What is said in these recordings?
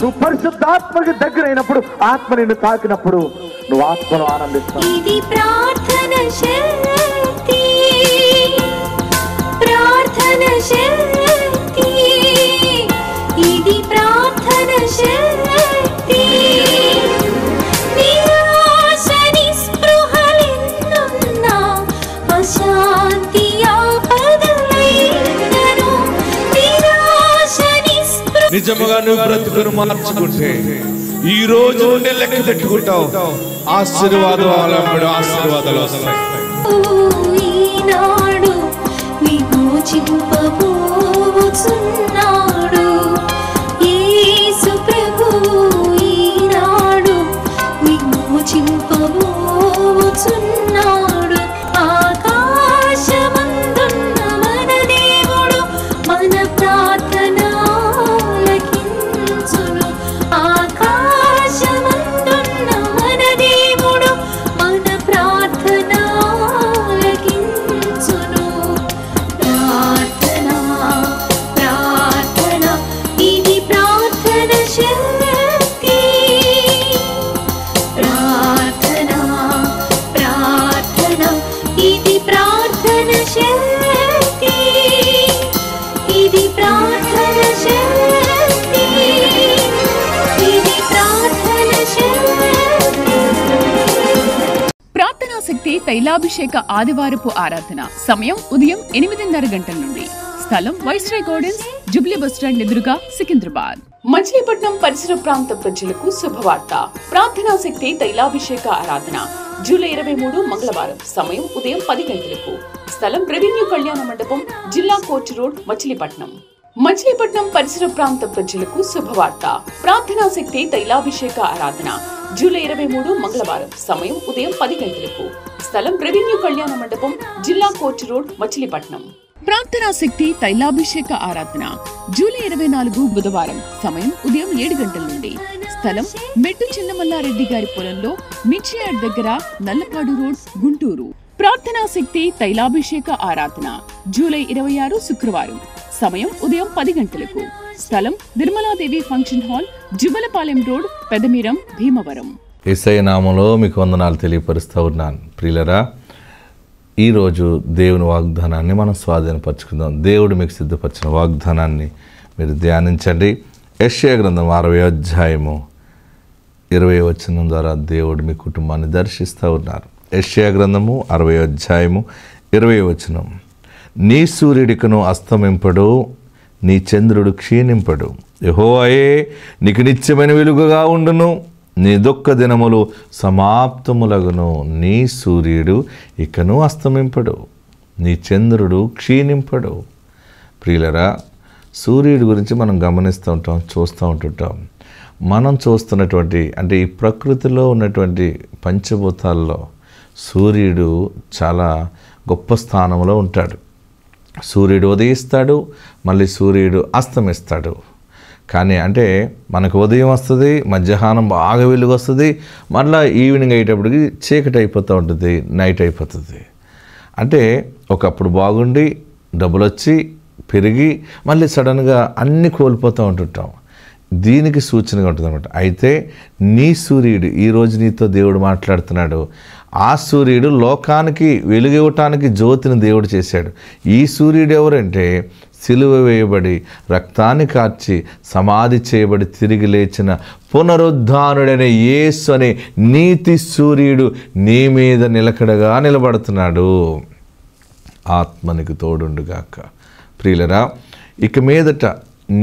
నువ్వు పరిశుద్ధాత్మకి దగ్గరైనప్పుడు, ఆత్మ నిన్ను తాకినప్పుడు నువ్వు ఆత్మను ఆనందిస్తావు. ఇది ప్రార్థన శక్తి, ప్రార్థన శక్తి, ఇది ప్రార్థన శక్తి. నిరాశ నిస్పృహలెన్నున్నా, అశాంతి ఆపదలైనను, నిరాశ నిస్పృహ. నిజముగా నువ్వు బ్రతుకును మార్చుకుంటే ఈ రోజు నుండి లెక్క పెట్టుకుంటావు. ఆశీర్వాదం ఆశీర్వాదాలు వస్తాయి. ఈనాడు విమోచింపబోచున్నాడు యేసు ప్రభువు, ఈనాడు విమోచింపబోచున్నాడు. ఆకాశమందున్న మన దేవుడు మన ప్రార్థన ఆలకించును. ఆకాశమందున్న మన దేవుడు మన ప్రార్థన ఆలకించును. ప్రార్థన ప్రార్థన ఇది ప్రార్థన శక్తి. ప్రార్థన ప్రార్థన ఇది ప్రార్థన శక్తి. ఇది ప్రార్థన శక్తి. ఇది ప్రార్థన శక్తి. ప్రార్థనా శక్తి తైలాభిషేక ఆదివారపు ఆరాధన. సమయం ఉదయం 8:30 గంటల నుండి. స్థలం వైస్రాయ్ గార్డెన్స్, జుబ్లీ బస్టాండ్ ఎదురుగా, సికింద్రాబాద్. మచిలీపట్నం పరిసర ప్రాంత ప్రజలకు శుభవార్త. ప్రార్థనా శక్తి తైలాభిషేక ఆరాధన జూలై 23 మంగళవారం. సమయం ఉదయం 10 గంటలకు. స్థలం రెవెన్యూ కళ్యాణ మండపం, జిల్లా కోర్టు రోడ్, మచిలీపట్నం. మచిలీపట్నం పరిసర ప్రాంత ప్రజలకు శుభవార్త. ప్రార్థనా శక్తి తైలాభిషేక ఆరాధన జూలై 23 మంగళవారం. సమయం ఉదయం 10 గంటలకు. స్థలం రెవెన్యూ కళ్యాణ మండపం, జిల్లా కోర్టు రోడ్, మచిలీపట్నం. ప్రార్థనా శక్తి తైలాభిషేక ఆరాధన జూలై 24 బుధవారం. సమయం ఉదయం 7 గంటల నుండి. స్థలం మెట్టు చిన్నమల్లారెడ్డి గారి పొలంలో, మిర్చియాడ్ దగ్గర, నల్లపాడు రోడ్, గుంటూరు. ప్రార్థనా శక్తి తైలాభిషేక ఆరాధన జూలై 26 శుక్రవారం. సమయం ఉదయం 10 గంటలకు. స్థలం Nirmala Devi function hall, Jubalapalem road, Pedamiram, Bhimavaram. Yesayya నామములో మీకు వందనాలు తెలియపరుస్తూ ఉన్నాను. ప్రియులరా, ఈరోజు దేవుని వాగ్దానాన్ని మనం స్వాధీనపరచుకుందాం. దేవుడు మీకు సిద్ధపరిచిన వాగ్దానాన్ని మీరు ధ్యానించండి. యెషయా గ్రంథం 60వ అధ్యాయము 20వ వచనం ద్వారా దేవుడు మీ కుటుంబాన్ని దర్శిస్తూ ఉన్నారు. యెషయా గ్రంథము 60వ అధ్యాయము 20వ వచనం. నీ సూర్యుడికను అస్తమింపడు, నీ చంద్రుడు క్షీణింపడు. యెహోవాయే నీకు నిత్యమైన వెలుగుగా ఉండును. నీ దుఃఖ దినములు సమాప్తములగును. నీ సూర్యుడు ఇకను అస్తమింపడు, నీ చంద్రుడు క్షీణింపడు. ప్రియులరా, సూర్యుడి గురించి మనం గమనిస్తూ ఉంటాం, చూస్తూ ఉంటుంటాం. మనం చూస్తున్నటువంటి అంటే ఈ ప్రకృతిలో ఉన్నటువంటి పంచభూతాల్లో సూర్యుడు చాలా గొప్ప స్థానంలో ఉంటాడు. సూర్యుడు ఉదయిస్తాడు, మళ్ళీ సూర్యుడు అస్తమిస్తాడు. కానీ అంటే మనకు ఉదయం వస్తుంది, మధ్యాహ్నం బాగా వెలుగు వస్తుంది, మళ్ళీ ఈవినింగ్ అయ్యేటప్పటికి చీకటి అయిపోతూ ఉంటుంది, నైట్ అయిపోతుంది. అంటే ఒకప్పుడు బాగుండి డబ్బులు వచ్చి పెరిగి మళ్ళీ సడన్గా అన్నీ కోల్పోతూ ఉంటుంటాం. దీనికి సూచనగా ఉంటుంది అనమాట. అయితే నీ సూర్యుడు, ఈరోజు నీతో దేవుడు మాట్లాడుతున్నాడు. ఆ సూర్యుడు లోకానికి వెలుగివ్వటానికి జ్యోతిని దేవుడు చేశాడు. ఈ సూర్యుడు ఎవరంటే సిలువ వేయబడి రక్తాన్ని కార్చి సమాధి చేయబడి తిరిగి లేచిన పునరుద్ధానుడైన యేసు అనే నీతి సూర్యుడు నీ మీద నిలకడగా నిలబడుతున్నాడు. ఆత్మనికి తోడుండుగాక. ప్రియులరా, ఇక మీదట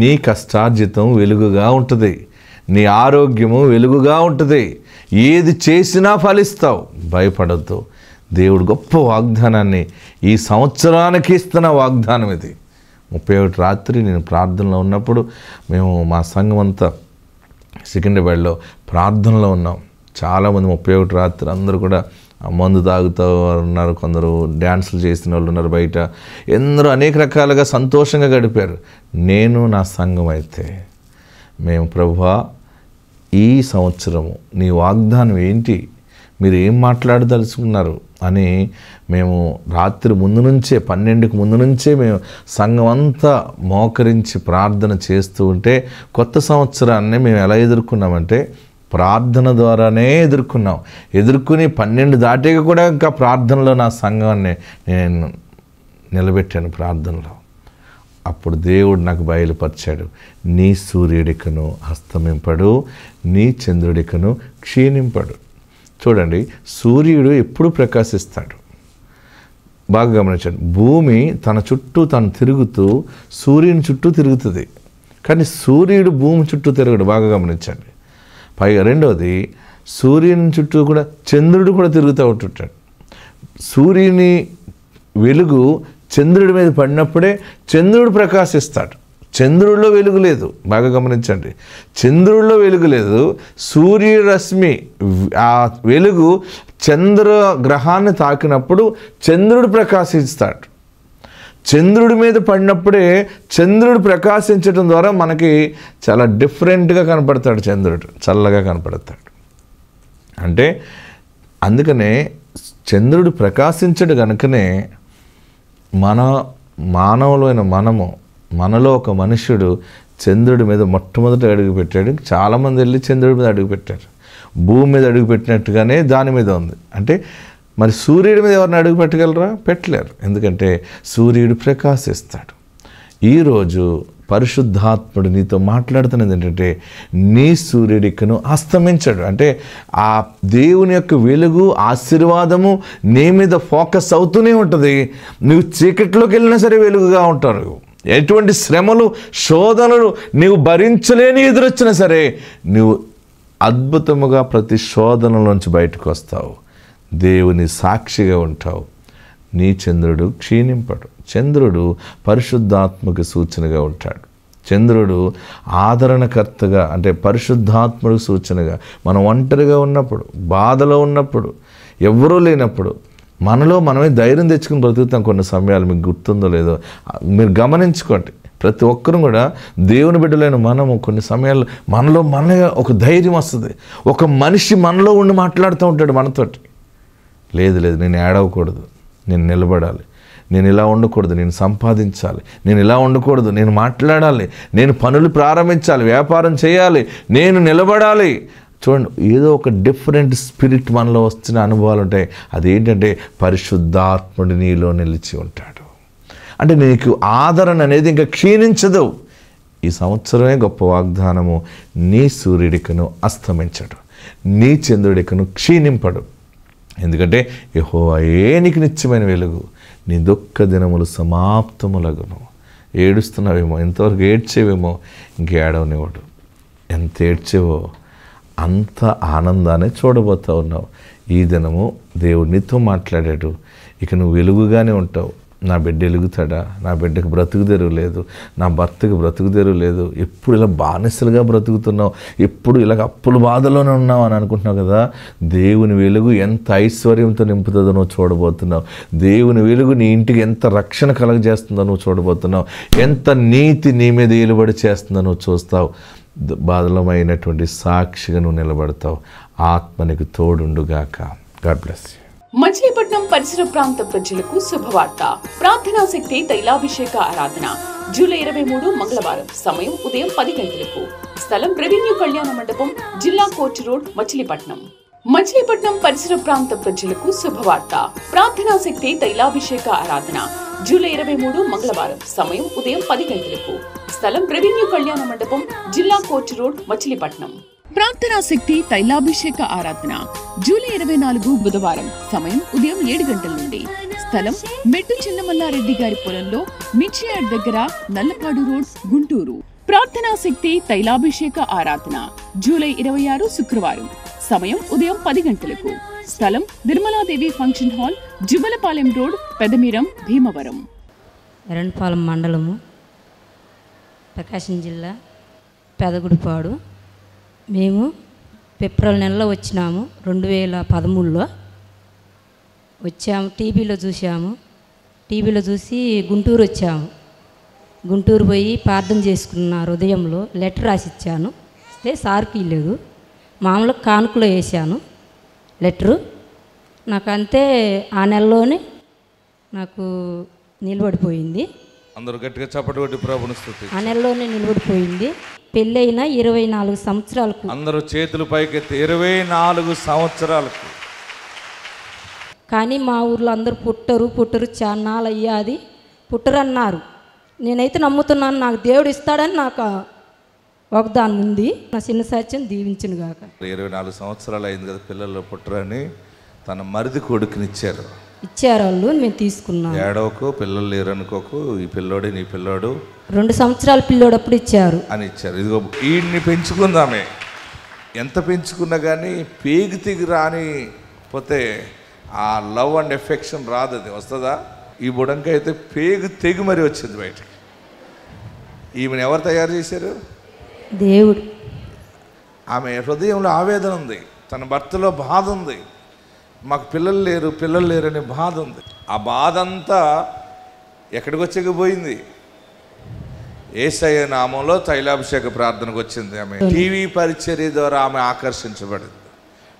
నీ కష్టార్జితం వెలుగుగా ఉంటుంది, నీ ఆరోగ్యము వెలుగుగా ఉంటుంది, ఏది చేసినా ఫలిస్తావు, భయపడద్దు. దేవుడు గొప్ప వాగ్దానాన్ని ఈ సంవత్సరానికి ఇస్తున్న వాగ్దానం ఇది. 31 రాత్రి నేను ప్రార్థనలో ఉన్నప్పుడు మేము మా సంఘం అంతా సికింద్రాబాద్లో ప్రార్థనలో ఉన్నాం. చాలామంది 31 రాత్రి అందరూ కూడా మందు తాగుతూ ఉన్నారు, కొందరు డ్యాన్సులు చేసిన వాళ్ళు ఉన్నారు, బయట ఎందరో అనేక రకాలుగా సంతోషంగా గడిపారు. నేను నా సంఘం అయితే మేము ప్రభువా ఈ సంవత్సరము నీ వాగ్దానం ఏంటి, మీరు ఏం మాట్లాడదలుచుకున్నారు అని మేము రాత్రి ముందు నుంచే 12కి ముందు నుంచే మేము సంఘం అంతా మోకరించి ప్రార్థన చేస్తూ ఉంటే కొత్త సంవత్సరాన్ని మేము ఎలా ఎదుర్కొన్నామంటే ప్రార్థన ద్వారానే ఎదుర్కొని 12 దాటాక కూడా ఇంకా ప్రార్థనలో నా సంఘాన్ని నేను నిలబెట్టాను ప్రార్థనలో. అప్పుడు దేవుడు నాకు బయలుపరిచాడు, నీ సూర్యుడికను అస్తమింపడు, నీ చంద్రుడికను క్షీణింపడు. చూడండి, సూర్యుడు ఎప్పుడు ప్రకాశిస్తాడు, బాగా గమనించండి. భూమి తన చుట్టూ తను తిరుగుతూ సూర్యుని చుట్టూ తిరుగుతుంది, కానీ సూర్యుడు భూమి చుట్టూ తిరగడు, బాగా గమనించండి. పైగా రెండవది, సూర్యుని చుట్టూ కూడా చంద్రుడు కూడా తిరుగుతూ ఉంటుంటాడు. సూర్యుని వెలుగు చంద్రుడి మీద పడినప్పుడే చంద్రుడు ప్రకాశిస్తాడు. చంద్రుడిలో వెలుగు లేదు, బాగా గమనించండి. చంద్రుడిలో వెలుగు లేదు, సూర్యరశ్మి ఆ వెలుగు చంద్రగ్రహాన్ని తాకినప్పుడు చంద్రుడు ప్రకాశిస్తాడు. చంద్రుడి మీద పడినప్పుడే చంద్రుడు ప్రకాశించడం ద్వారా మనకి చాలా డిఫరెంట్గా కనపడతాడు, చంద్రుడు చల్లగా కనపడతాడు. అంటే అందుకనే చంద్రుడు ప్రకాశించడు కనుకనే మానవులైన మనలో ఒక మనుష్యుడు చంద్రుడి మీద మొట్టమొదట అడుగుపెట్టాడు. చాలామంది వెళ్ళి చంద్రుడి మీద అడుగుపెట్టారు. భూమి మీద అడుగుపెట్టినట్టుగానే దాని మీద ఉంది. అంటే మరి సూర్యుడి మీద ఎవరిని అడుగు పెట్టగలరా? పెట్టలేరు, ఎందుకంటే సూర్యుడు ప్రకాశిస్తాడు. ఈరోజు పరిశుద్ధాత్ముడు నీతో మాట్లాడుతున్నది ఏంటంటే, నీ సూర్యుడికను అస్తమించడు. అంటే ఆ దేవుని యొక్క వెలుగు ఆశీర్వాదము నీ మీద ఫోకస్ అవుతూనే ఉంటుంది. నువ్వు చీకట్లోకి వెళ్ళినా సరే వెలుగుగా ఉంటారు. ఎటువంటి శ్రమలు శోధనలు నీవు భరించలేని ఎదురొచ్చినా సరే నువ్వు అద్భుతముగా ప్రతి శోధనలోంచి బయటకు వస్తావు, దేవుని సాక్షిగా ఉంటావు. నీ చంద్రుడు క్షీణింపడు. చంద్రుడు పరిశుద్ధాత్మకు సూచనగా ఉంటాడు. చంద్రుడు ఆదరణకర్తగా, అంటే పరిశుద్ధాత్మకు సూచనగా, మనం ఒంటరిగా ఉన్నప్పుడు, బాధలో ఉన్నప్పుడు, ఎవరూ లేనప్పుడు మనలో మనమే ధైర్యం తెచ్చుకుని బ్రతుకుతాం. కొన్ని సమయాలు మీకు గుర్తుందో లేదో మీరు గమనించుకోండి. ప్రతి ఒక్కరూ కూడా దేవుని బిడ్డలైన మనము కొన్ని సమయాల్లో మనలో ఒక ధైర్యం వస్తుంది. ఒక మనిషి మనలో ఉండి మాట్లాడుతూ ఉంటాడు మనతోటి, లేదు నేను ఏడవకూడదు, నేను నిలబడాలి, నేను ఇలా ఉండకూడదు, నేను సంపాదించాలి, నేను ఇలా ఉండకూడదు, నేను మాట్లాడాలి, నేను పనులు ప్రారంభించాలి, వ్యాపారం చేయాలి, నేను నిలబడాలి. చూడండి, ఏదో ఒక డిఫరెంట్ స్పిరిట్ మనలో వస్తున్న అనుభవాలు ఉంటాయి. అదేంటంటే పరిశుద్ధాత్ముడు నీలో నిలిచి ఉంటాడు. అంటే నీకు ఆదరణ అనేది ఇంకా క్షీణించదు. ఈ సంవత్సరమే గొప్ప వాగ్దానము, నీ సూర్యుడికను అస్తమించడు, నీ చంద్రుడికను క్షీణింపడు. ఎందుకంటే యెహోవాయే నీకు నిత్యమైన వెలుగు, నీ దుఃఖ దినములు సమాప్తములగును. ఏడుస్తున్నావేమో, ఎంతవరకు ఏడ్చేవేమో, ఇంకేడవనివాడు. ఎంత ఏడ్చేవో అంత ఆనందాన్ని చూడబోతూ ఉన్నావు. ఈ దినము దేవుడు నీతో మాట్లాడాడు. ఇక నువ్వు వెలుగుగానే ఉంటావు. నా బిడ్డ వెలుగుతాడా? నా బిడ్డకు బ్రతుకు తెరువు లేదు, నా భర్తకు బ్రతుకు తెరువు లేదు, ఎప్పుడు ఇలా బానిసలుగా బ్రతుకుతున్నావు, ఎప్పుడు ఇలాగ అప్పుల బాధలోనే ఉన్నావు అని అనుకుంటున్నావు కదా. దేవుని వెలుగు ఎంత ఐశ్వర్యంతో నింపుతుందో నువ్వు చూడబోతున్నావు. దేవుని వెలుగు నీ ఇంటికి ఎంత రక్షణ కలగజేస్తుందో నువ్వు చూడబోతున్నావు. ఎంత నీతి నీ మీద ఏలుబడి చేస్తుందో నువ్వు చూస్తావు. బాధలమైనటువంటి సాక్షిగా నువ్వు నిలబడతావు. ఆత్మ నీకు తోడుండుగాక. God bless you. మచిలీపట్నం పరిసర ప్రాంత ప్రజలకు శుభవార్త. ప్రార్థనా శక్తి తైలాభిషేక ఆరాధన జూలై 23 మంగళవారం. సమయం ఉదయం 10 గంటలకు. స్థలం రెవెన్యూ కళ్యాణ మండపం, జిల్లా కోర్టు రోడ్, మచిలీపట్నం. మచిలీపట్నం పరిసర ప్రాంత ప్రజలకు శుభవార్త. ప్రార్థనా శక్తి తైలాభిషేక ఆరాధన జూలై 23 మంగళవారం. సమయం ఉదయం 10 గంటలకు. స్థలం రెవెన్యూ కళ్యాణ మండపం, జిల్లా కోర్టు రోడ్, మచిలీపట్నం. ప్రార్థనా శక్తి తైలాభిషేక ఆరాధన జూలై 24 బుధవారం. సమయం ఉదయం 7 గంటల నుండి. స్థలం మెట్టు చిన్నమల్లారెడ్డి గారి పొలంలో, మిర్చియాడ్ దగ్గర, నల్లపాడు రోడ్, గుంటూరు. ప్రార్థనా శక్తి తైలాభిషేక ఆరాధన జూలై 26 శుక్రవారం. సమయం ఉదయం 10 గంటలకు. స్థలం Nirmala Devi function hall, Jubalapalem road, Pedamiram, Bhimavaram. Eranapalem మండలము, ప్రకాశం జిల్లా, పెదగుడిపాడు. మేము ఏప్రిల్ నెలలో వచ్చినాము. 2013లో వచ్చాము. టీవీలో చూసి గుంటూరు వచ్చాము. గుంటూరు పోయి ప్రార్థన చేసుకున్న హృదయంలో లెటర్ రాసి ఇచ్చాను. అయితే సార్కి లేదు, మామూలుగా కానుకలో వేసాను. లెటరు. నాకు అంతే ఆ నెలలోనే నాకు నిలబడిపోయింది. అందరూ గట్టిగా చప్పటి కొట్టి ప్రభుని స్తుతి. ఆ నెలలోనే నిలబడిపోయింది. పెళ్ళైన 24 సంవత్సరాలకు. అందరూ చేతులు పైకెత్తి 24 సంవత్సరాలకు. కానీ మా ఊర్లో అందరూ పుట్టరు చాన్నాళ్ళు అయ్యాది పుట్టరు అన్నారు. నేనైతే నమ్ముతున్నాను, నాకు దేవుడు ఇస్తాడని నాకు వాగ్దానం ఉంది. నా చిన్న సాక్ష్యం దీవించును గాక. 24 సంవత్సరాలు అయింది కదా పిల్లలు పుట్టరని తన మరిది కొడుకునిచ్చారు. వాళ్ళు మేము తీసుకున్నాం. ఏడవకు, పిల్లలు లేరు అనుకోకు, ఈ పిల్లోడే నీ పిల్లోడు, 2 సంవత్సరాల పిల్లోడు అప్పుడు ఇచ్చారు అని ఇచ్చారు. ఇదిగో వీడిని పెంచుకుందామే. ఎంత పెంచుకున్నా కానీ పేగు తెగి రాని పోతే ఆ లవ్ అండ్ ఎఫెక్షన్ రాదు. అది వస్తుందా? ఈ బుడంక అయితే పేగు తెగి మరి వచ్చింది బయటకి. ఈమెను ఎవరు తయారు చేశారు? దేవుడు. ఆమె హృదయంలో ఆవేదన ఉంది, తన భర్తలో బాధ ఉంది, మాకు పిల్లలు లేరు అనే బాధ ఉంది. ఆ బాధ అంతా ఎక్కడికి వచ్చేకపోయింది? యేసయ్య నామంలో తైలాభిషేక ప్రార్థనకు వచ్చింది. ఆమె టీవీ పరిచర్య ద్వారా ఆమె ఆకర్షించబడింది.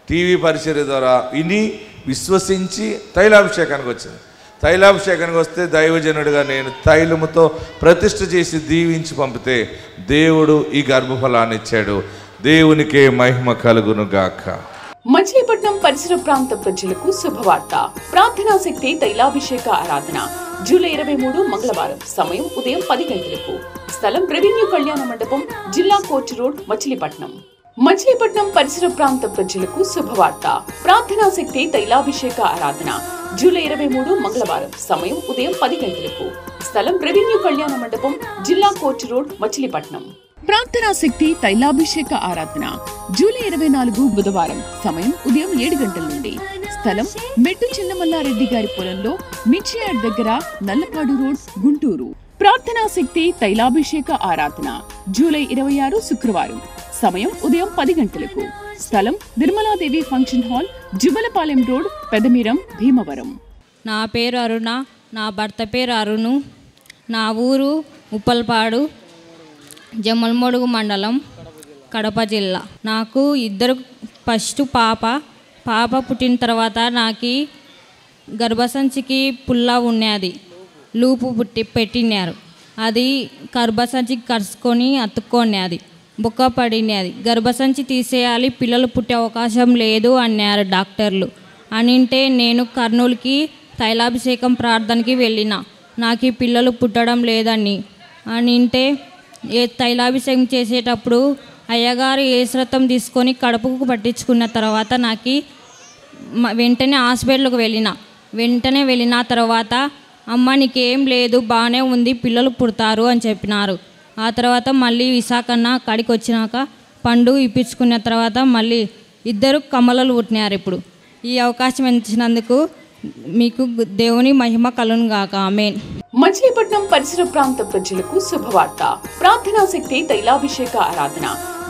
టీవీ పరిచర్య ద్వారా విని విశ్వసించి తైలాభిషేకానికి వచ్చింది. తైలాభిషేకానికి వస్తే దైవజనుడిగా నేను తైలముతో ప్రతిష్ఠ చేసి దీవించి పంపితే దేవుడు ఈ గర్భఫలాన్ని ఇచ్చాడు. దేవునికే మహిమ కలుగును గాక. మచిలీపట్నం పరిసర ప్రాంత ప్రజలకు శుభవార్త. ప్రార్థనా శక్తి తైలాభిషేక ఆరాధన జూలై 23 మంగళవారం. సమయం ఉదయం 10 గంటలకు. స్థలం రెవెన్యూ కళ్యాణ మండపం, జిల్లా కోచ్ రోడ్, మచిలీపట్నం. మచిలీపట్నం పరిసర ప్రాంత ప్రజలకు శుభవార్త. ప్రార్థనా శక్తి తైలాభిషేక ఆరాధన జూలై 23 మంగళవారం. సమయం ఉదయం 10 గంటలకు. స్థలం రెవెన్యూ కళ్యాణ మండపం, జిల్లా కోచ్ రోడ్, మచిలీపట్నం. ప్రార్థనా శక్తి తైలాభిషేక ఆరాధన జూలై 24 బుధవారం. సమయం ఉదయం 7 గంటల నుండి. స్థలం మెట్టు చిన్నమల్లారెడ్డి గారి పొలంలో, మిర్చియాడ్ దగ్గర, నల్లపాడు రోడ్, గుంటూరు. ప్రార్థనా శక్తి తైలాభిషేక ఆరాధన జూలై 26 శుక్రవారం. సమయం ఉదయం 10 గంటలకు. స్థలం Nirmala Devi function hall, Juvvalapalem road, Pedamiram, Bhimavaram. నా పేరు అరుణ, నా భర్త పేరు అరుణు. నా ఊరు ఉప్పల్పాడు, జమ్మలమడుగు మండలం, కడప జిల్లా. నాకు ఫస్ట్ పాప పుట్టిన తర్వాత నాకు గర్భసంచికి పుల్ల ఉన్నది, లూపు పెట్టినారు. అది గర్భసంచికి కరుచుకొని అతుక్కొనేది, బొక్క పడినది. గర్భసంచి తీసేయాలి, పిల్లలు పుట్టే అవకాశం లేదు అన్నారు డాక్టర్లు. అనింటే నేను కర్నూలుకి తైలాభిషేకం ప్రార్థనకి వెళ్ళిన. నాకు పిల్లలు పుట్టడం లేదని అనింటే తైలాభిషేకం చేసేటప్పుడు అయ్యగారు ఏశ్రతం తీసుకొని కడుపుకు పట్టించుకున్న తర్వాత నాకు వెంటనే హాస్పిటల్కి వెళ్ళిన తర్వాత అమ్మ నీకేం లేదు, బాగానే ఉంది, పిల్లలు పుడతారు అని చెప్పినారు. ఆ తర్వాత మళ్ళీ విశాఖన్న అక్కడికి వచ్చినాక పండు ఇప్పించుకున్న తర్వాత మళ్ళీ 2 కమలలు పుట్టినారు. ఇప్పుడు ఈ అవకాశం ఇచ్చినందుకు మీకు దేవుని మహిమ కలుగును గాక. ఆమేన్. మచిలీపట్నం పరిసర ప్రాంత ప్రజలకు శుభవార్త. ప్రార్థనా శక్తి తైలాభిషేక ఆరాధన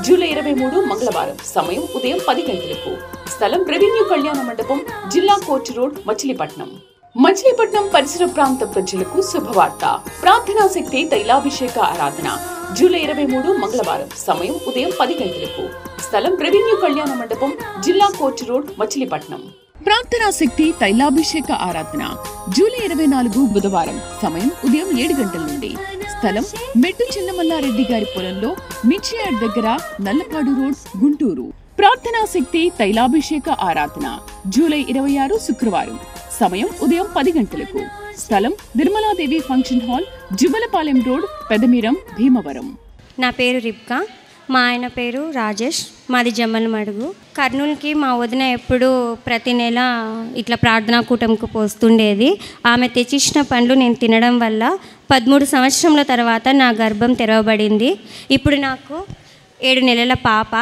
జూలై 23 మంగళవారం. సమయం ఉదయం 10 గంటలకు. స్థలం రెవెన్యూ కళ్యాణ మండపం, జిల్లా కోచ్ రోడ్, మచిలీపట్నం. మచిలీపట్నం పరిసర ప్రాంత ప్రజలకు శుభవార్త. ప్రార్థనా శక్తి తైలాభిషేక ఆరాధన జూలై 23 మంగళవారం. సమయం ఉదయం 10 గంటలకు. స్థలం రెవెన్యూ కళ్యాణ మండపం, జిల్లా కోచ్ రోడ్, మచిలీపట్నం. ప్రార్థనా శక్తి తైలాభిషేక ఆరాధన జూలై 24 బుధవారం. సమయం ఉదయం 7 గంటల నుండి. స్థలం మెట్టు చిన్నమల్లారెడ్డి గారి పొలంలో, మిర్చియాడ్ దగ్గర, నల్లపాడు రోడ్, గుంటూరు. ప్రార్థనా శక్తి తైలాభిషేక ఆరాధన జూలై 26 శుక్రవారం. సమయం ఉదయం 10 గంటలకు. స్థలం Nirmala Devi function hall, Juvvalapalem road, Pedamiram, Bhimavaram. నా పేరు రిబ్కా, మా ఆయన పేరు రాజేష్, మాది జమ్మలమడుగు. కర్నూలుకి మా వదిన ఎప్పుడు ప్రతి నెల ఇట్లా ప్రార్థనా కూటమికి పోస్తుండేది. ఆమె తెచ్చిచ్చిన పండ్లు నేను తినడం వల్ల 13 సంవత్సరముల తర్వాత నా గర్భం తెరవబడింది. ఇప్పుడు నాకు 7 నెలల పాప.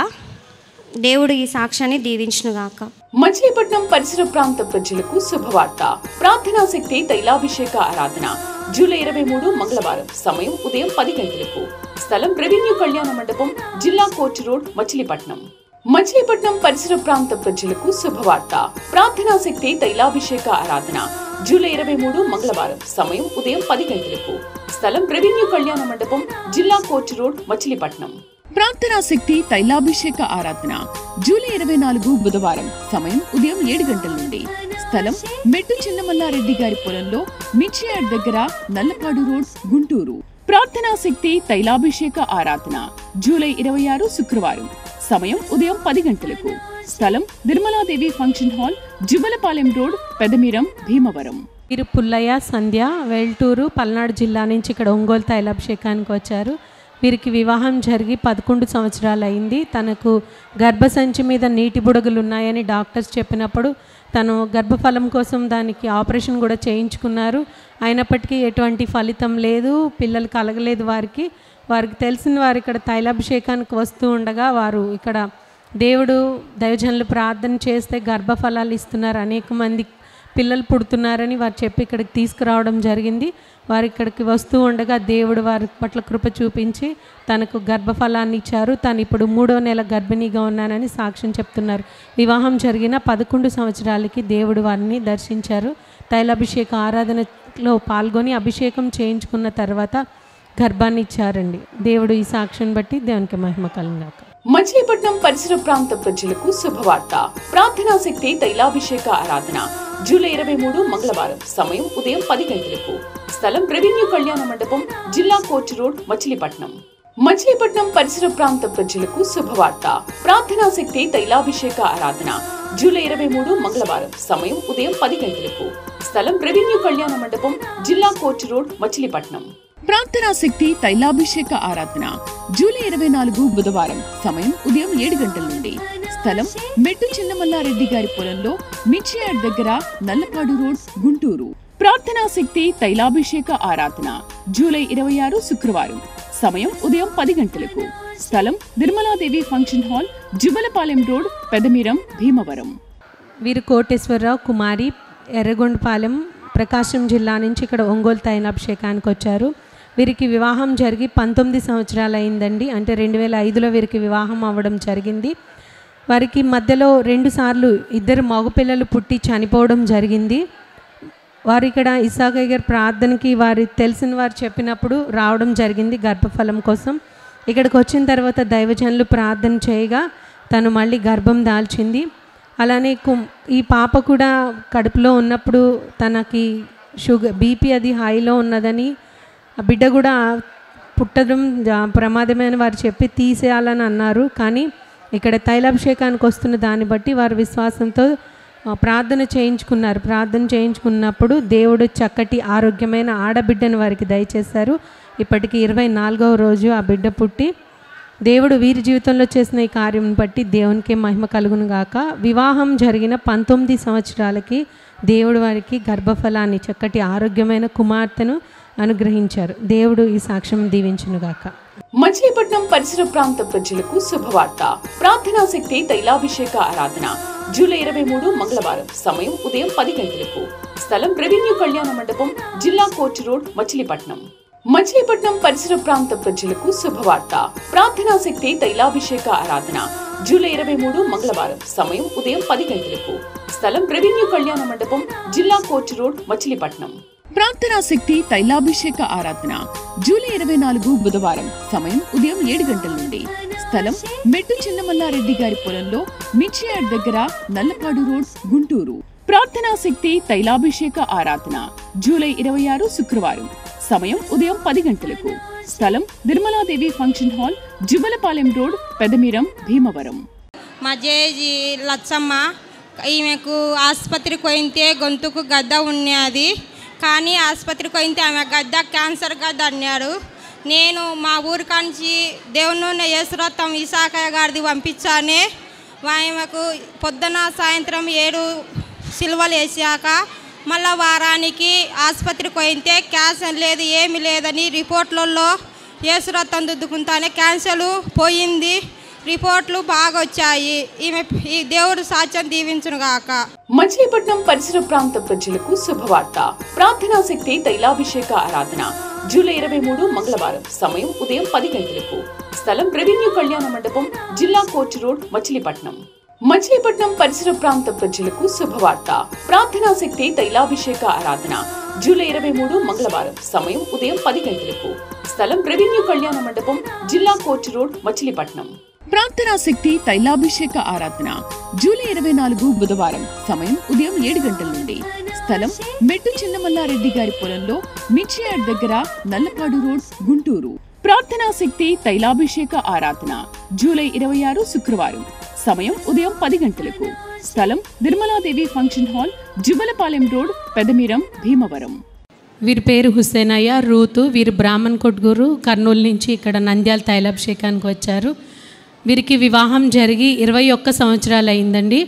దేవుడు ఈ సాక్ష్యాన్ని దీవించునుగాక. మచిలీపట్నం పరిసర ప్రాంత ప్రజలకు శుభవార్త. ప్రార్థనా శక్తి తైలాభిషేక ఆరాధన జూలై 23 మంగళవారం. సమయం ఉదయం 10 గంటలకు. స్థలం రెవెన్యూ కళ్యాణ మండపం, జిల్లా కోచ్ రోడ్, మచిలీపట్నం. మచిలీపట్నం పరిసర ప్రాంత ప్రజలకు శుభవార్త. ప్రార్థనా శక్తి తైలాభిషేక ఆరాధన జూలై 23 మంగళవారం. సమయం ఉదయం 10 గంటలకు. స్థలం రెవెన్యూ కళ్యాణ మండపం, జిల్లా కోచ్ రోడ్, మచిలీపట్నం. ప్రార్థనా శక్తి తైలాభిషేక ఆరాధన జూలై 24 బుధవారం. సమయం ఉదయం 7 గంటల నుండి. స్థలం మెట్టు చిన్నమల్లారెడ్డి గారి పొలంలో, మిర్చియాడ్ దగ్గర, నల్లపాడు రోడ్, గుంటూరు. ప్రార్థనా శక్తి తైలాభిషేక ఆరాధన జూలై 26 శుక్రవారం. సమయం ఉదయం 10 గంటలకు. స్థలం Nirmala Devi function hall, Juvvalapalem road, Pedamiram, Bhimavaram. వీరు పుల్లయ్య సంధ్య, వెల్టూరు, పల్నాడు జిల్లా నుంచి ఇక్కడ ఒంగోలు తైలాభిషేకానికి వచ్చారు. వీరికి వివాహం జరిగి 11 సంవత్సరాలు అయింది. తనకు గర్భసంచి మీద నీటి బుడగలు ఉన్నాయని డాక్టర్స్ చెప్పినప్పుడు తను గర్భఫలం కోసం దానికి ఆపరేషన్ కూడా చేయించుకున్నారు. అయినప్పటికీ ఎటువంటి ఫలితం లేదు, పిల్లలు కలగలేదు. వారికి తెలిసిన వారు ఇక్కడ తైలాభిషేకానికి వస్తూ ఉండగా వారు ఇక్కడ దేవుడు దైవజనులు ప్రార్థన చేస్తే గర్భఫలాలు ఇస్తున్నారు, అనేక మంది పిల్లలు పుడుతున్నారని వారు చెప్పి ఇక్కడికి తీసుకురావడం జరిగింది. వారు ఇక్కడికి వస్తూ ఉండగా దేవుడు వారి పట్ల కృప చూపించి తనకు గర్భఫలాన్ని ఇచ్చారు. తను ఇప్పుడు 3వ నెల గర్భిణీగా ఉన్నానని సాక్ష్యం చెప్తున్నారు. వివాహం జరిగిన 11 సంవత్సరాలకి దేవుడు వారిని దర్శించారు. తైలాభిషేక ఆరాధనలో పాల్గొని అభిషేకం చేయించుకున్న తర్వాత గర్భాన్ని ఇచ్చారండి. దేవుడు ఈ సాక్ష్యం బట్టి దేవునికి మహిమ కలుగుగాక. మచిలీపట్నం పరిసర ప్రాంత ప్రజలకు శుభవార్త. ప్రార్థనా శక్తి తైలాభిషేక ఆరాధన జూలై 23 మంగళవారం. సమయం ఉదయం 10 గంటలకు. స్థలం రెవెన్యూ కళ్యాణ మండపం, జిల్లా కోర్టు రోడ్, మచిలీపట్నం. మచిలీపట్నం పరిసర ప్రాంత ప్రజలకు శుభవార్త. ప్రార్థనా శక్తి తైలాభిషేక ఆరాధన జూలై 23 మంగళవారం. సమయం ఉదయం 10 గంటలకు. స్థలం రెవెన్యూ కళ్యాణ మండపం, జిల్లా కోర్టు రోడ్, మచిలీపట్నం. ప్రార్థనా శక్తి తైలాభిషేక ఆరాధన జూలై 24 బుధవారం. సమయం ఉదయం 7 గంటల నుండి. స్థలం మెట్టు చిన్నమల్లారెడ్డి గారి పొలంలో, మిర్చియాడ్ దగ్గర, నల్లపాడు రోడ్, గుంటూరు. ప్రార్థనా శక్తి తైలాభిషేక ఆరాధన జూలై 26 శుక్రవారం. సమయం ఉదయం 10 గంటలకు. స్థలం Nirmala Devi function hall, Juvvalapalem road, Pedamiram, Bhimavaram. వీరు కోటేశ్వరరావు కుమారి, ఎర్రగొండపాలెం, ప్రకాశం జిల్లా నుంచి ఇక్కడ ఒంగోలు తైలాభిషేకానికి వచ్చారు. వీరికి వివాహం జరిగి 19 సంవత్సరాలు అయిందండి. అంటే 2005లో వీరికి వివాహం అవ్వడం జరిగింది. వారికి మధ్యలో 2 సార్లు 2 మగపిల్లలు పుట్టి చనిపోవడం జరిగింది. వారు ఇక్కడ ఇసాకయ్య గారి ప్రార్థనకి వారి తెలిసిన వారు చెప్పినప్పుడు రావడం జరిగింది గర్భఫలం కోసం. ఇక్కడికి వచ్చిన తర్వాత దైవజనులు ప్రార్థన చేయగా తను మళ్ళీ గర్భం దాల్చింది. అలానే ఈ పాప కూడా కడుపులో ఉన్నప్పుడు తనకి బీపీ అది హైలో ఉన్నదని, ఆ బిడ్డ కూడా పుట్టడం ప్రమాదమైన వారు చెప్పి తీసేయాలని అన్నారు. కానీ ఇక్కడ తైలాభిషేకానికి వస్తున్న దాన్ని బట్టి వారు విశ్వాసంతో ప్రార్థన చేయించుకున్నారు. ప్రార్థన చేయించుకున్నప్పుడు దేవుడు చక్కటి ఆరోగ్యమైన ఆడబిడ్డను వారికి దయచేశారు. ఇప్పటికి 24వ రోజు ఆ బిడ్డ పుట్టి దేవుడు వీరి జీవితంలో చేసిన ఈ కార్యం బట్టి దేవునికి మహిమ కలుగును గాక. వివాహం జరిగిన 19 సంవత్సరాలకి దేవుడు వారికి గర్భఫలాన్ని, చక్కటి ఆరోగ్యమైన కుమార్తెను అనుగ్రహించారు. దేవుడు ఈ సాక్ష్యం దీవించును గాక. మచిలీపట్నం పరిసర ప్రాంత ప్రజలకు శుభవార్త. ప్రార్థనా శక్తి తైలాభిషేక ఆరాధన జూలై 23 మంగళవారం. సమయం ఉదయం 10 గంటలకు. స్థలం రెవెన్యూ కళ్యాణ మండపం, జిల్లా కోర్టు రోడ్, మచిలీపట్నం. మచిలీపట్నం పరిసర ప్రాంత ప్రజలకు శుభవార్త. ప్రార్థనా శక్తి తైలాభిషేక ఆరాధన జూలై 23 మంగళవారం. సమయం ఉదయం 10 గంటలకు. స్థలం రెవెన్యూ కళ్యాణ మండపం, జిల్లా కోర్టు రోడ్, మచిలీపట్నం. ప్రార్థనా శక్తి తైలాభిషేక ఆరాధన జూలై 24 బుధవారం. సమయం ఉదయం 7 గంటల నుండి. స్థలం మెట్టు చిన్నమల్లారెడ్డి గారి పొలంలో, మిర్చియాడ్ దగ్గర, నల్లపాడు రోడ్, గుంటూరు. ప్రార్థనా శక్తి తైలాభిషేక ఆరాధన జూలై 26 శుక్రవారం. సమయం ఉదయం 10 గంటలకు. స్థలం Nirmala Devi function hall, Juvvalapalem road, Pedamiram, Bhimavaram. మా జేజీ లచ్చమ్మ, ఈమెకు ఆసుపత్రికి పోయితే గొంతుకు గద్ద ఉన్నది. కానీ ఆసుపత్రికి పోయితే ఆమె గద్ద క్యాన్సర్ గద్ద అన్నారు. నేను మా ఊరి కాంచి దేవుని యేసురత్నం ఇసాకయ్య గారిది పంపించానే. ఆమెకు పొద్దున సాయంత్రం 7 సిలువలు వేసాక మళ్ళీ వారానికి ఆసుపత్రికి పోయితే క్యాన్సర్ లేదు, ఏమి లేదని రిపోర్ట్లలో యేసురత్నం దిద్దుకుంటానే క్యాన్సర్ పోయింది. రిపోర్ట్లు బాగా వచ్చాయి. ఈ దేవుడు సాక్ష్యం దీవించును గాక. మచిలీపట్నం పరిసర ప్రాంత ప్రజలకు శుభవార్త. ప్రార్థనా శక్తి తైలాభిషేక ఆరాధన జూలై 23 మంగళవారం. సమయం ఉదయం 10 గంటలకు. స్థలం రెవెన్యూ కళ్యాణ మండపం, జిల్లా కోర్టు రోడ్, మచిలీపట్నం. మచిలీపట్నం పరిసర ప్రాంత ప్రజలకు శుభవార్త. ప్రార్థనా శక్తి తైలాభిషేక ఆరాధన జూలై 23 మంగళవారం. సమయం ఉదయం 10 గంటలకు. స్థలం రెవెన్యూ కళ్యాణ మండపం, జిల్లా కోర్టు రోడ్, మచిలీపట్నం. ప్రార్థనా శక్తి తైలాభిషేక ఆరాధన జూలై 24 బుధవారం. సమయం ఉదయం 7 గంటల నుండి. స్థలం మెట్టు చిన్నమల్లారెడ్డి గారి పొలంలో, మిర్చియాడ్ దగ్గర, నల్లపాడు రోడ్, గుంటూరు. ప్రార్థనా శక్తి తైలాభిషేక ఆరాధన జూలై 26 శుక్రవారం. సమయం ఉదయం 10 గంటలకు. స్థలం Nirmala Devi function hall, Jubalapalem road, Pedamiram, Bhimavaram. వీరి పేరు హుస్సేనయ్య, రూతు. వీరు బ్రాహ్మణ్ కొట్గూరు, కర్నూలు నుంచి ఇక్కడ నంద్యాల తైలాభిషేకానికి వచ్చారు. వీరికి వివాహం జరిగి 21 సంవత్సరాలు అయిందండి.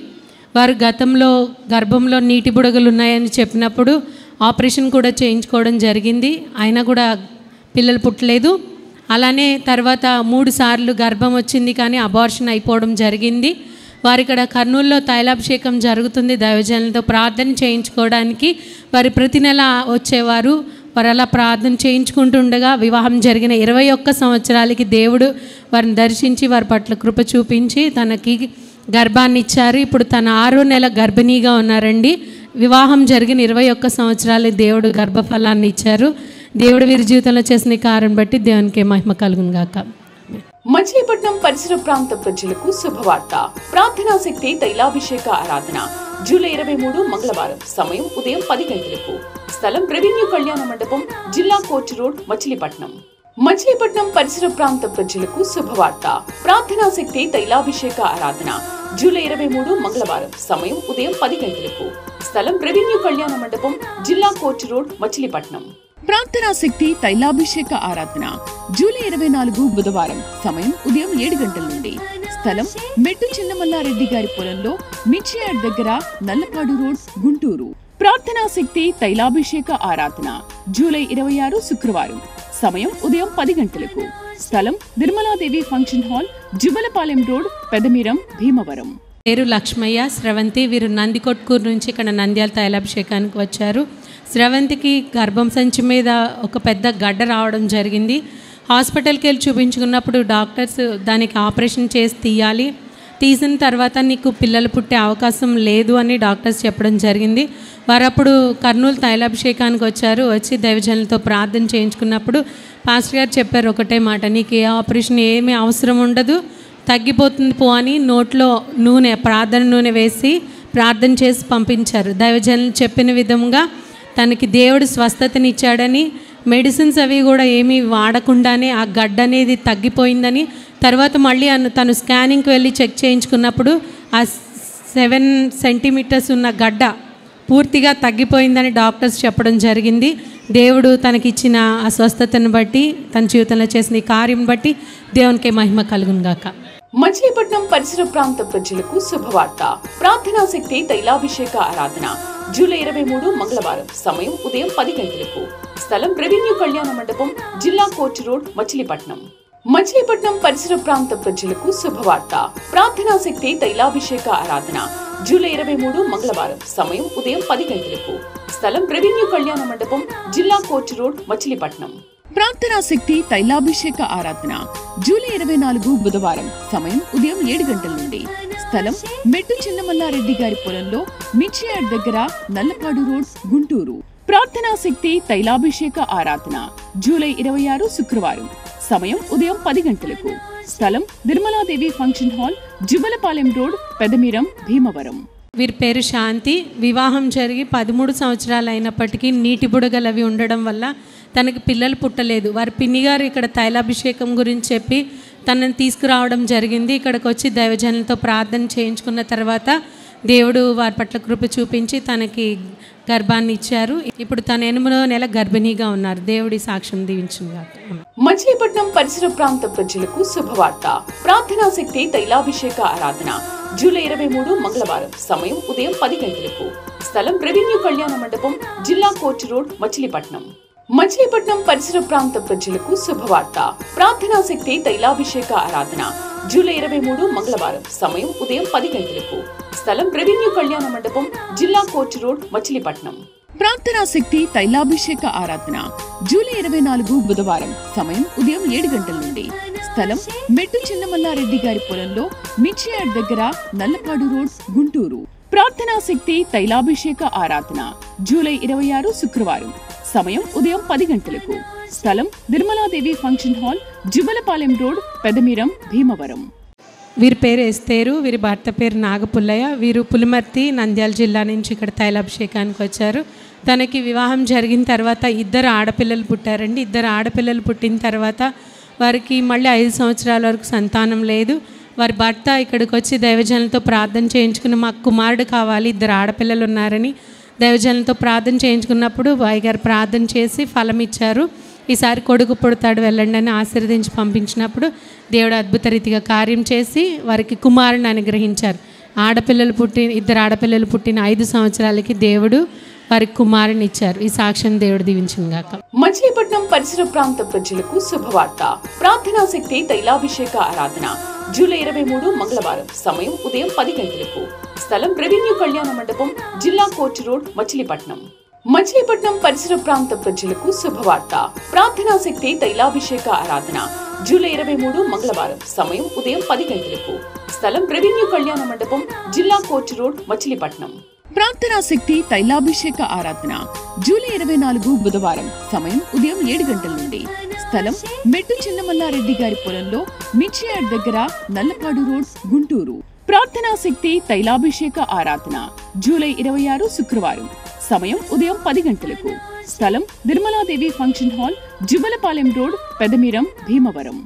వారు గతంలో గర్భంలో నీటి బుడగలు ఉన్నాయని చెప్పినప్పుడు ఆపరేషన్ కూడా చేయించుకోవడం జరిగింది. అయినా కూడా పిల్లలు పుట్టలేదు. అలానే తర్వాత 3 సార్లు గర్భం వచ్చింది, కానీ అబార్షన్ అయిపోవడం జరిగింది. వారి ఇక్కడ కర్నూలులో తైలాభిషేకం జరుగుతుంది. దైవజనులతో ప్రార్థన చేయించుకోవడానికి వారి ప్రతి నెల వచ్చేవారు. వారు అలా ప్రార్థన చేయించుకుంటుండగా వివాహం జరిగిన 21 సంవత్సరాలకి దేవుడు వారిని దర్శించి వారి పట్ల కృప చూపించి తనకి గర్భాన్ని ఇచ్చారు. ఇప్పుడు తన 6వ నెల గర్భిణీగా ఉన్నారండి. వివాహం జరిగిన 21 సంవత్సరాలు దేవుడు గర్భఫలాన్ని ఇచ్చారు. దేవుడు వీరి జీవితంలో చేసిన కార్యం బట్టి దేవునికి మహిమ కలుగును గాక. మచిలీపట్నం పరిసర ప్రాంత ప్రజలకు శుభవార్త. ప్రార్థనా శక్తి తైలాభిషేక ఆరాధన జూలై 23 మంగళవారం. సమయం ఉదయం 10 గంటలకు. స్థలం రెవెన్యూ కళ్యాణ మండపం, జిల్లా కోర్టు రోడ్, మచిలీపట్నం. మచిలీపట్నం పరిసర ప్రాంత ప్రజలకు శుభవార్త. ప్రార్థనా శక్తి తైలాభిషేక ఆరాధన జూలై 23 మంగళవారం. సమయం ఉదయం 10 గంటలకు. స్థలం రెవెన్యూ కళ్యాణ మండపం, జిల్లా కోర్టు రోడ్, మచిలీపట్నం. ప్రార్థనా శక్తి తైలాభిషేక ఆరాధన జూలై 24 బుధవారం. సమయం ఉదయం 7 గంటల నుండి. స్థలం మెట్టు చిన్నమల్లారెడ్డి గారి పొలంలో, మిర్చియాడ్ దగ్గర, నల్లపాడు రోడ్, గుంటూరు. ప్రార్థనా శక్తి తైలాభిషేక ఆరాధన జూలై 26 శుక్రవారం. సమయం ఉదయం 10 గంటలకు. స్థలం Nirmala Devi function hall, Jubalapalem road, Pedamiram, Bhimavaram. పేరు లక్ష్మయ్య, స్రవంతి. వీరు నందికొట్కూరు నుంచి ఇక్కడ నంద్యాల తైలాభిషేకానికి వచ్చారు. స్రవంతికి గర్భం సంచి మీద ఒక పెద్ద గడ్డ రావడం జరిగింది. హాస్పిటల్కి వెళ్ళి చూపించుకున్నప్పుడు డాక్టర్స్ దానికి ఆపరేషన్ చేసి తీయాలి, తీసిన తర్వాత నీకు పిల్లలు పుట్టే అవకాశం లేదు అని డాక్టర్స్ చెప్పడం జరిగింది. వారు అప్పుడు కర్నూలు తైలాభిషేకానికి వచ్చారు. వచ్చి దైవజనులతో ప్రార్థన చేయించుకున్నప్పుడు పాస్టర్ గారు చెప్పారు ఒకటే మాట, నీకు ఏ ఆపరేషన్ ఏమీ అవసరం ఉండదు, తగ్గిపోతుంది పో అని నోట్లో నూనె, ప్రార్థన నూనె వేసి ప్రార్థన చేసి పంపించారు. దైవజనులు చెప్పిన విధంగా తనకి దేవుడు స్వస్థతనిచ్చాడని, మెడిసిన్స్ అవి కూడా ఏమీ వాడకుండానే ఆ గడ్డ అనేది తగ్గిపోయిందని, తర్వాత మళ్ళీ తను స్కానింగ్కి వెళ్ళి చెక్ చేయించుకున్నప్పుడు ఆ 7 సెంటీమీటర్స్ ఉన్న గడ్డ పూర్తిగా తగ్గిపోయిందని డాక్టర్స్ చెప్పడం జరిగింది. దేవుడు తనకిచ్చిన ఆ స్వస్థతను బట్టి, తన జీవితంలో చేసిన ఈ కార్యం బట్టి దేవునికి మహిమ కలుగును గాక. మచిలీపట్నం పరిసర ప్రాంత ప్రజలకు శుభవార్త. ప్రార్థనా శక్తి తైలాభిషేక ఆరాధన జూలై 23 మంగళవారం. సమయం ఉదయం 10 గంటలకు. స్థలం రెవెన్యూ కళ్యాణ మండపం, జిల్లా కోర్టు రోడ్, మచిలీపట్నం. మచిలీపట్నం పరిసర ప్రాంత ప్రజలకు శుభవార్త. ప్రార్థనా శక్తి తైలాభిషేక ఆరాధన జూలై 23 మంగళవారం. సమయం ఉదయం 10 గంటలకు. స్థలం రెవెన్యూ కళ్యాణ మండపం, జిల్లా కోర్టు రోడ్, మచిలీపట్నం. ప్రార్థనా శక్తి తైలాభిషేక ఆరాధన జూలై 24 బుధవారం. సమయం ఉదయం 7 గంటల నుండి. స్థలం మెట్టు చిన్నమల్లారెడ్డి గారి పొలంలో, మిర్చియాడ్ దగ్గర, నల్లపాడు రోడ్, గుంటూరు. ప్రార్థనా శక్తి తైలాభిషేక ఆరాధన జూలై 26 శుక్రవారం. సమయం ఉదయం 10 గంటలకు. స్థలం Nirmala Devi function hall, Jubalapalem road, Pedamiram, Bhimavaram. వీరి పేరు శాంతి. వివాహం జరిగి 13 సంవత్సరాలు అయినప్పటికీ నీటి బుడగలు అవి ఉండడం వల్ల తనకి పిల్లలు పుట్టలేదు. వారి పిన్ని గారు ఇక్కడ తైలాభిషేకం గురించి చెప్పి తనని తీసుకురావడం జరిగింది. ఇక్కడికి వచ్చి దైవజనులతో ప్రార్థన చేయించుకున్న తర్వాత దేవుడు వారి పట్ల కృప చూపించి తనకి గర్భాన్ని ఇచ్చారు. ఇప్పుడు తన 8వ నెల గర్భిణీగా ఉన్నారు. దేవుడి సాక్ష్యం దీవించుగా. మచిలీపట్నం పరిసర ప్రాంత ప్రజలకు శుభవార్త. ప్రార్థనా శక్తి తైలాభిషేక ఆరాధన జూలై 23 మంగళవారం. సమయం ఉదయం 10 గంటలకు. స్థలం రెవెన్యూ కళ్యాణ మండపం, జిల్లా కోర్టు రోడ్, మచిలీపట్నం. మచిలీపట్నం పరిసర ప్రాంత ప్రజలకు శుభవార్త. ప్రార్థనా శక్తి తైలాభిషేక ఆరాధన జూలై 23 మంగళవారం. సమయం ఉదయం 10 గంటలకు. స్థలం రెవెన్యూ కళ్యాణ మండపం, జిల్లా కోర్టు రోడ్, మచిలీపట్నం. ప్రార్థనా శక్తి తైలాభిషేక ఆరాధన జూలై 24 బుధవారం. సమయం ఉదయం 7 గంటల నుండి. స్థలం మెట్టు చిన్నమల్లారెడ్డి గారి పొలంలో, మిర్చియాడ్ దగ్గర, నల్లపాడు రోడ్, గుంటూరు. ప్రార్థనా శక్తి తైలాభిషేక ఆరాధన జూలై 26 శుక్రవారం. సమయం ఉదయం 10 గంటలకు. స్థలం Nirmala Devi function hall, Juvvalapalem road, Pedamiram, Bhimavaram. వీరి పేరు ఎస్తేరు, వీరి భర్త పేరు నాగపుల్లయ్య. వీరు పులిమర్తి, నంద్యాల జిల్లా నుంచి ఇక్కడ తైలాభిషేకానికి వచ్చారు. తనకి వివాహం జరిగిన తర్వాత 2 ఆడపిల్లలు పుట్టారండి. 2 ఆడపిల్లలు పుట్టిన తర్వాత వారికి మళ్ళీ 5 సంవత్సరాల వరకు సంతానం లేదు. వారి భర్త ఇక్కడికి వచ్చి దైవజనులతో ప్రార్థన చేయించుకుని మాకు కుమారుడు కావాలి, 2 ఆడపిల్లలు ఉన్నారని దైవజనులతో ప్రార్థన చేయించుకున్నప్పుడు వాయిగారు ప్రార్థన చేసి ఫలం ఇచ్చారు. ఈసారి కొడుకు పుడతాడు, వెళ్ళండి అని ఆశీర్వదించి పంపించినప్పుడు దేవుడు అద్భుత రీతిగా కార్యం చేసి వారికి కుమారుని అనుగ్రహించారు. 2 ఆడపిల్లలు పుట్టిన 5 సంవత్సరాలకి దేవుడు వారికి కుమారుని ఇచ్చారు. ఈ సాక్ష్యం దేవుడు దీవించును గాక. మచిలీపట్నం పరిసర ప్రాంత ప్రజలకు శుభవార్త. ప్రార్థనా శక్తి తైలాభిషేక ఆరాధన జూలై 23 మంగళవారం. సమయం ఉదయం 10 గంటలకు. స్థలం రెవెన్యూ కళ్యాణ మండపం, జిల్లా కోర్టు రోడ్, మచిలీపట్నం. మచిలీపట్నం పరిసర ప్రాంత ప్రజలకు శుభవార్త. ప్రార్థనా శక్తి తైలాభిషేక ఆరాధన జూలై 23 మంగళవారం. సమయం ఉదయం 10 గంటలకు. స్థలం రెవెన్యూ కళ్యాణ మండపం, జిల్లా కోర్టు రోడ్, మచిలీపట్నం. ప్రార్థనా శక్తి తైలాభిషేక ఆరాధన జూలై 24 బుధవారం. సమయం ఉదయం 7 గంటల నుండి. స్థలం మెట్టు చిన్నమల్లారెడ్డి గారి పొలంలో, మిర్చియాడ్ దగ్గర, నల్లపాడు రోడ్, గుంటూరు. ప్రార్థనా శక్తి తైలాభిషేక ఆరాధన జూలై 26 శుక్రవారం. సమయం ఉదయం 10 గంటలకు. స్థలం Nirmala Devi function hall, Juvvalapalem road, Pedamiram, Bhimavaram.